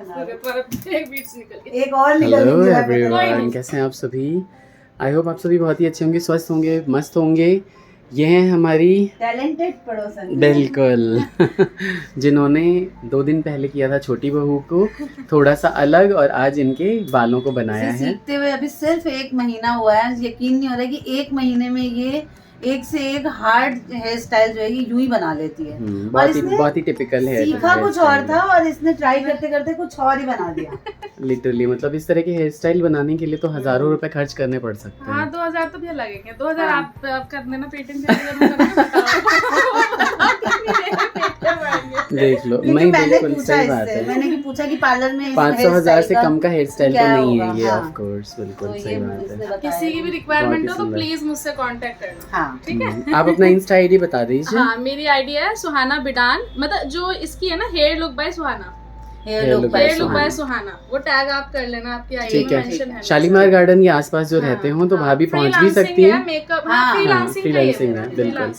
एक और निकल हेलो गया। एवरीवन, कैसे हैं आप सभी। आई होप आप सभी बहुत ही अच्छे होंगे, स्वस्थ होंगे, मस्त होंगे। ये हैं हमारी टैलेंटेड पड़ोसन। बिल्कुल जिन्होंने 2 दिन पहले किया था छोटी बहू को थोड़ा सा अलग, और आज इनके बालों को बनाया इसे है। सीखते हुए अभी सिर्फ 1 महीना हुआ है। यकीन नहीं हो रहा है कि 1 महीने में ये एक से एक हार्ड हेयर स्टाइल जो है ये यूं ही बना लेती है। और इसने बहुत ही टिपिकल है। सीखा कुछ और था और इसने ट्राई करते करते कुछ और ही बना दिया। लिटरली मतलब इस तरह के हेयर स्टाइल बनाने के लिए तो हजारों रुपए खर्च करने पड़ सकते हैं। हाँ 2000 तो भैया लगेंगे। 2000 हाँ। आप कर देना पेटीएम से। देख लो, लेकिन नहीं मैंने बिल्कुल पूछा सही बात इससे, है। मैंने पूछा कि पार्लर में 500,000 से कम का हेयर स्टाइल तो क्या नहीं है होगा? ये। हाँ। ऑफ कोर्स बिल्कुल तो सही ये बात इसने है। बताया। किसी की भी रिक्वायरमेंट बहुत हो ही तो सुंदर। प्लीज मुझसे कांटेक्ट करना। हाँ ठीक है। आप अपना इंस्टा आईडी बता दीजिए। हाँ मेरी आईडी है सुहाना बिडान, मतलब जो इसकी है ना hair look by Suhana. Hair look by hair look by Suhana. Suhana, वो टैग आप कर लेना, आपकी आईडी ठीक में है, मेंशन है। शालीमार गार्डन के आसपास जो रहते हो तो भाभी पहुंच भी सकती हैं। मेकअप हाँ, फ्रीलांसिंग freelancing है, बिल्कुल।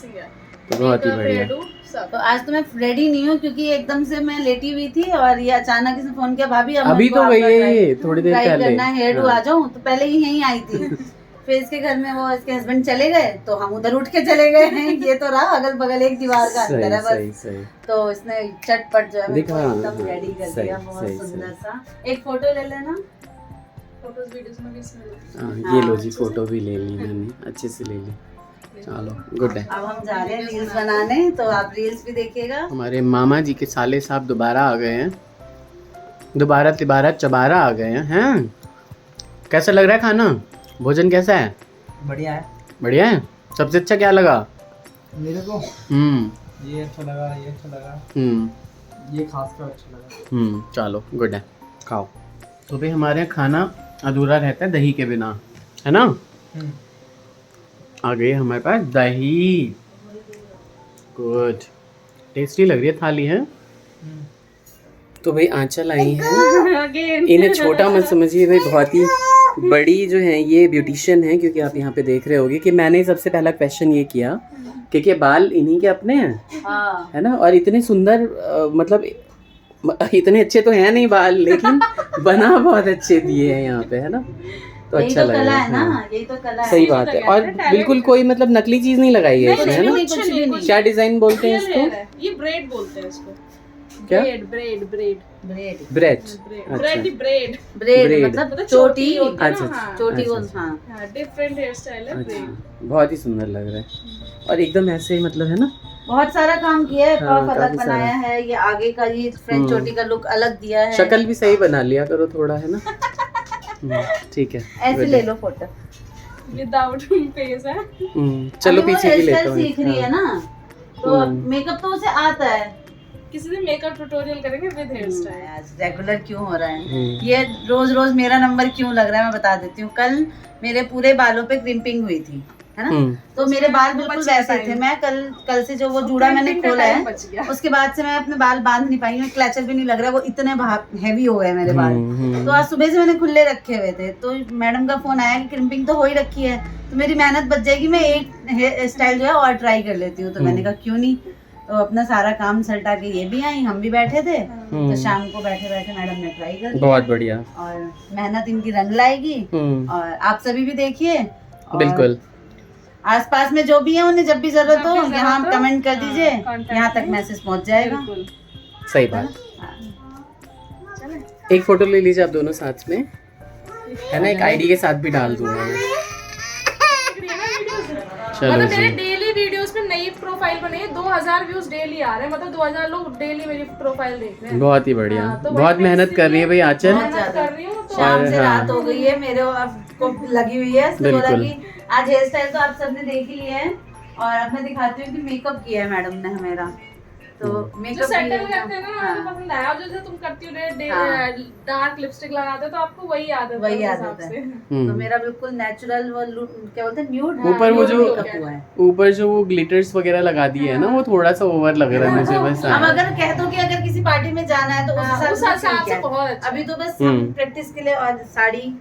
तो बहुत ही बढ़िया। तो आज तो मैं रेडी नहीं हूँ क्योंकि एकदम से मैं लेटी हुई थी और ये अचानक इसने फोन किया, भाभी अब अभी तो गई है ये थोड़ी देर ट्राई पहले। करना है हेयर डू हाँ। आ जाऊँ। तो पहले ही यहीं आई थी। फिर इसके घर में वो इसके हस्बैंड चले गए तो हम उधर उठ के चले गए हैं। ये तो रहा अगल बगल एक दीवार का अंतर है सही बस। सही। तो इसने चटपट जो है मेरे को दिखा, एकदम हाँ, रेडी कर सही, दिया, बहुत सही, सुंदर सही। सा। एक फोटो ले लेना। फोटोज वीडियोस में भी इसमें हाँ, ये लो जी, फोटो भी ले ली मैंने, अच्छे से ले ली। चलो गुड है। अब हम जा रहे हैं रील्स बनाने, तो आप रील्स भी देखिएगा। हमारे मामा जी के साले साहब दोबारा आ गए हैं, दोबारा तिबारा चबारा आ गए हैं। कैसा लग रहा है खाना, भोजन कैसा है? बढ़िया है। बढ़िया है। सबसे अच्छा क्या लगा मेरे को? ये अच्छा लगा, ये अच्छा लगा, ये खासकर अच्छा लगा। चलो गुड है, खाओ। तो भाई हमारे यहाँ खाना अधूरा रहता है दही के बिना, है ना। आ गई हमारे पास दही, गुड, टेस्टी लग रही है थाली है। तो भाई आंचल आई है, इन्हें छोटा मत समझिए भाई, बहुत ही बड़ी जो है ये ब्यूटिशियन है। क्योंकि आप यहाँ पे देख रहे होगे कि मैंने सबसे पहला क्वेश्चन ये किया क्योंकि बाल इन्हीं के अपने हैं, हाँ। है ना। और इतने सुंदर मतलब इतने अच्छे तो हैं नहीं बाल, लेकिन बना बहुत अच्छे दिए हैं यहाँ पे, है ना। तो अच्छा लग रहा है ना, है। यही तो कला है। सही बात है। और बिल्कुल कोई मतलब नकली चीज नहीं लगाई है इसमें, है ना। कुछ भी नहीं। क्या डिजाइन बोलते हैं इसको? ये ब्रेड बोलते हैं इसको। क्या? Bread bread bread bread bread. Bread bread bread मतलब चोटी। अच्छा, चोटी को, अच्छा। हाँ। डिफरेंट हेयर स्टाइल है अच्छा, ब्रेड। बहुत ही सुंदर लग रहा है और एकदम ऐसे मतलब, है ना। बहुत सारा काम किया है, हाँ, पफ अलग काफी बनाया है, ये आगे का ये फ्रेंच चोटी का लुक अलग दिया है। शक्ल भी सही बना लिया करो थोड़ा, है ना। ठीक है, ऐसे ले लो फोटो। विदाउट फेस है। चलो अभी वो पीछे की hair लेता style हूँ। सीख रही है ना, तो मेकअप तो उसे आता है। किसी दिन मेकअप ट्यूटोरियल करेंगे विद हेयर स्टाइल। रेगुलर क्यों हो रहा है ये, रोज रोज मेरा नंबर क्यों लग रहा है, मैं बता देती हूँ। कल मेरे पूरे बालों पे क्रिम्पिंग हुई थी, है ना। तो मेरे बाल बिल्कुल वैसे थे। मैं कल से जो वो जूड़ा मैंने खोला है उसके बाद से मैं अपने बाल बांध नहीं पाई, मैं क्लचर भी नहीं लग रहा, वो इतने हैवी हो गए मेरे बाल। तो आज सुबह से मैंने खुले रखे हुए थे, तो मैडम का फोन आया कि क्रिम्पिंग तो हो ही रखी है, तो मेरी मेहनत बच जाएगी, मैं एक हेयर स्टाइल जो है और ट्राई कर लेती हूँ। तो मैंने कहा क्यों नहीं। तो अपना सारा काम सल्टा के ये भी आई, हम भी बैठे थे। तो शाम को बैठे बैठे मैडम ने ट्राई कर लिया। बहुत बढ़िया। और मेहनत इनकी रंग लाएगी। और आप सभी भी देखिए, बिल्कुल। आसपास में जो भी है उन्हें जब भी जरूरत हो यहाँ कमेंट कर दीजिए, यहाँ तक मैसेज पहुँच जाएगा। सही बात। एक फोटो ले लीजिए आप दोनों साथ में, है ना। एक आईडी के साथ भी डाल दूंगा मैं। चलो मतलब जी। मेरे डेली वीडियोस में नई प्रोफाइल बनी है, 2000 व्यूज डेली आ रहे हैं, मतलब 2000 लोग डेली मेरी प्रोफाइल देख रहे हैं। बहुत ही बढ़िया। तो बहुत मेहनत कर रही है भाई आंचल। मेहनत कर रही हूँ तो शाम से हाँ। रात हो गई है, मेरे को लगी हुई है। तो बोला बिल्कुल। कि आज हेयर स्टाइल तो आप सबने देख ही लिया है, और अब मैं दिखाती हूँ कि मेकअप किया है मैडम ने मेरा। तो जो मेकअप सेटल करते हैं ना मुझे पसंद आया। और जैसे तुम करती हो डार्क लिपस्टिक लगाते हो तो आपको वही आदत है, वही उस आदत हिसाब है। से। तो मेरा बिल्कुल नेचुरल वो क्या बोलते हैं, न्यूड ऊपर वो जो हुआ है। ऊपर जो वो ग्लिटर्स वगैरह लगा दिए है ना, वो थोड़ा सा ओवर लग रहा है मुझे बस। अब अगर कह दो कि अगर किसी पार्टी में जाना है तो उस हिसाब से ठीक है। बहुत अच्छा। अभी तो बस हम प्रैक्टिस के लिए, और साड़ी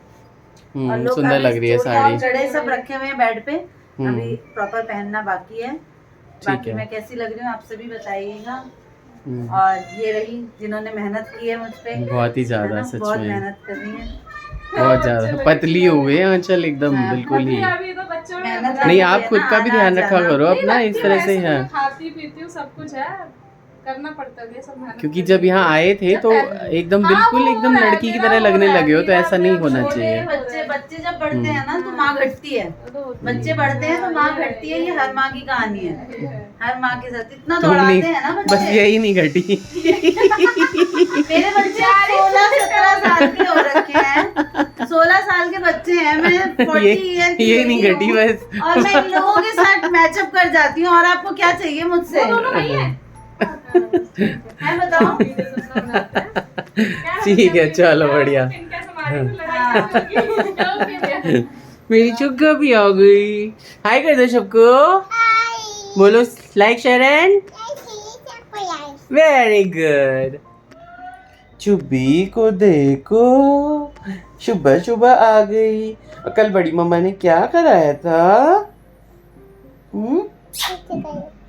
और लोग सुंदर लग रही है साड़ी। कड़े सब रखे हुए हैं बेड पे, अभी प्रॉपर पहनना बाकी है। बाकी है। मैं कैसी लग रही हूँ आप सभी बताइएगा। और ये रही जिन्होंने मेहनत की है मुझ पे, बहुत ही है ज्यादा ना, सच बहुत में, मेहनत कर रही है। बहुत ज्यादा पतली हो गई है आंचल एकदम हाँ, बिल्कुल ही। अभी तो बच्चों में मेहनत नहीं, लगती आप है खुद ना, का भी आना ध्यान रखा जाना। करो नहीं अपना, लगती इस तरह से वैसे तो है। मैं खाती पीती हूँ, सब कुछ है, करना पड़ता है ये सब मेहनत क्योंकि करनी जब यहाँ पड़ती है। आए थे जब तो पहले- एकदम हाँ, बिल्कुल वो एकदम हो रहा है, लड़की की मेरा तरह हो लगने रहा है, लगे हो, तो मेरा ऐसा नहीं होना छोटे चाहिए। बच्चे जब बढ़ते हैं ना तो माँ घटती है, बच्चे बढ़ते हैं तो माँ घटती है, ये हर माँ की कहानी है। हर माँ के साथ इतना तुम नहीं, दौड़ाते हैं ना बस बच्चे। यही नहीं घटी। मेरे बच्चे 16-17 साल के हो रखे हैं, 16 साल के बच्चे हैं, मैं 40 ईयर की ये नहीं lady घटी हूँ, बस। और मैं इन लोगों के साथ मैचअप कर जाती हूँ। और आपको क्या चाहिए मुझसे, है बताओ। ठीक है, चलो बढ़िया। मेरी चुग्गा भी आ गई। हाय कर दो सबको, बोलो like share and very good. Chubby को देखो, सुबह सुबह आ गई। और कल बड़ी मम्मा ने क्या कराया था?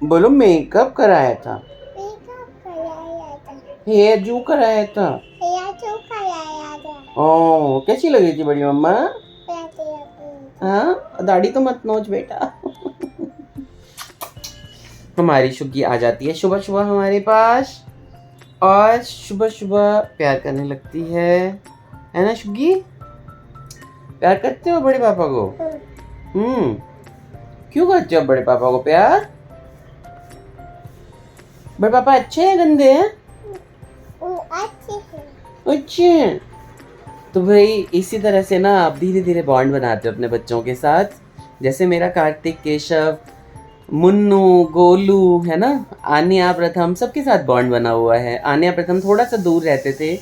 बोलो मेकअप कराया था, हेयर जू कराया था। ओ, कैसी लगी थी बड़ी मम्मा? हाँ, दाढ़ी तो मत नोच बेटा। हमारी शुग्गी आ जाती है सुबह सुबह हमारे पास, और सुबह सुबह प्यार करने लगती है ना शुग्गी? प्यार करते हो बड़े पापा को? क्यों करते हो बड़े पापा को प्यार? बड़े पापा अच्छे हैं गंदे हैं? अच्छे हैं। तो भाई इसी तरह से ना आप धीरे धीरे बॉन्ड बनाते हो अपने बच्चों के साथ। जैसे मेरा कार्तिक, केशव, मुन्नू, गोलू है ना, आन्या, प्रथम, सबके साथ बॉन्ड बना हुआ है। आन्या प्रथम थोड़ा सा दूर रहते थे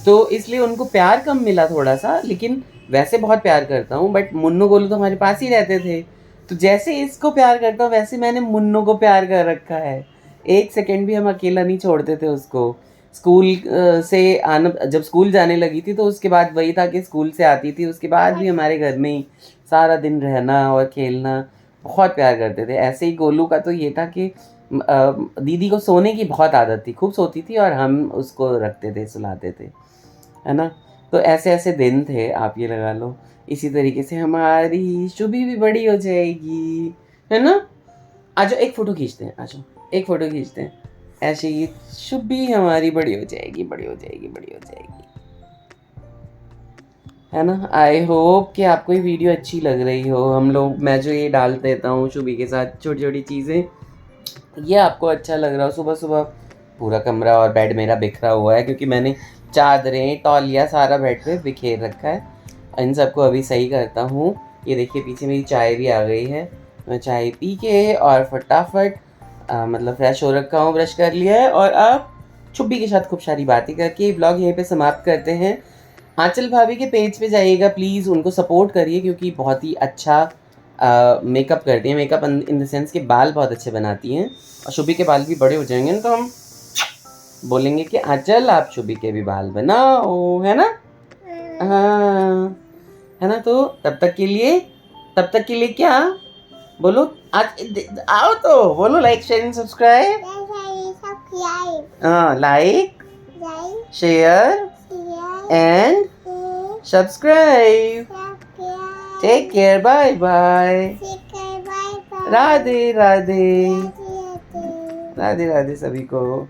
तो इसलिए उनको प्यार कम मिला थोड़ा सा, लेकिन वैसे बहुत प्यार करता हूँ। बट मुन्नू गोलू तो हमारे पास ही रहते थे, तो जैसे इसको प्यार करता हूँ वैसे मैंने मुन्नू को प्यार कर रखा है। एक सेकेंड भी हम अकेला नहीं छोड़ते थे उसको। स्कूल से आना, जब स्कूल जाने लगी थी तो उसके बाद वही था कि स्कूल से आती थी, उसके बाद भी हमारे घर में ही सारा दिन रहना और खेलना, बहुत प्यार करते थे। ऐसे ही गोलू का तो ये था कि दीदी को सोने की बहुत आदत थी, खूब सोती थी और हम उसको रखते थे, सुलाते थे, है ना। तो ऐसे ऐसे दिन थे, आप ये लगा लो। इसी तरीके से हमारी शुभी भी बड़ी हो जाएगी, है ना। आज एक फ़ोटो खींचते हैं, आज एक फ़ोटो खींचते हैं। ऐसे ही शुभी हमारी बड़ी हो जाएगी, बड़ी हो जाएगी, बड़ी हो जाएगी, है ना। आई होप कि आपको ये वीडियो अच्छी लग रही हो। हम लोग, मैं जो ये डाल देता हूँ शुभी के साथ छोटी छोटी चीज़ें, ये आपको अच्छा लग रहा हो। सुबह सुबह पूरा कमरा और बेड मेरा बिखरा हुआ है क्योंकि मैंने चादरें, तौलिया सारा बेड पे बिखेर रखा है। इन सबको अभी सही करता हूँ। ये देखिए पीछे मेरी चाय भी आ गई है। मैं चाय पी के और फटाफट मतलब फ्रेश हो रखा हूँ, ब्रश कर लिया है, और अब छुब्बी के साथ खूब सारी बातें करके ब्लॉग यहीं पे समाप्त करते हैं। आंचल भाभी के पेज पे जाइएगा प्लीज़, उनको सपोर्ट करिए क्योंकि बहुत ही अच्छा मेकअप करती हैं। मेकअप इन द सेंस के बाल बहुत अच्छे बनाती हैं, और शुभी के बाल भी बड़े हो जाएंगे तो हम बोलेंगे कि आंचल आप शुभी के भी बाल बनाओ, है ना। हाँ, है ना। तो तब तक के लिए क्या बोलो, आज आओ तो बोलो लाइक शेयर एंड सब्सक्राइब। हाँ, like share and subscribe. Take care, bye bye, Radhe Radhe, Radhe Radhe सभी को।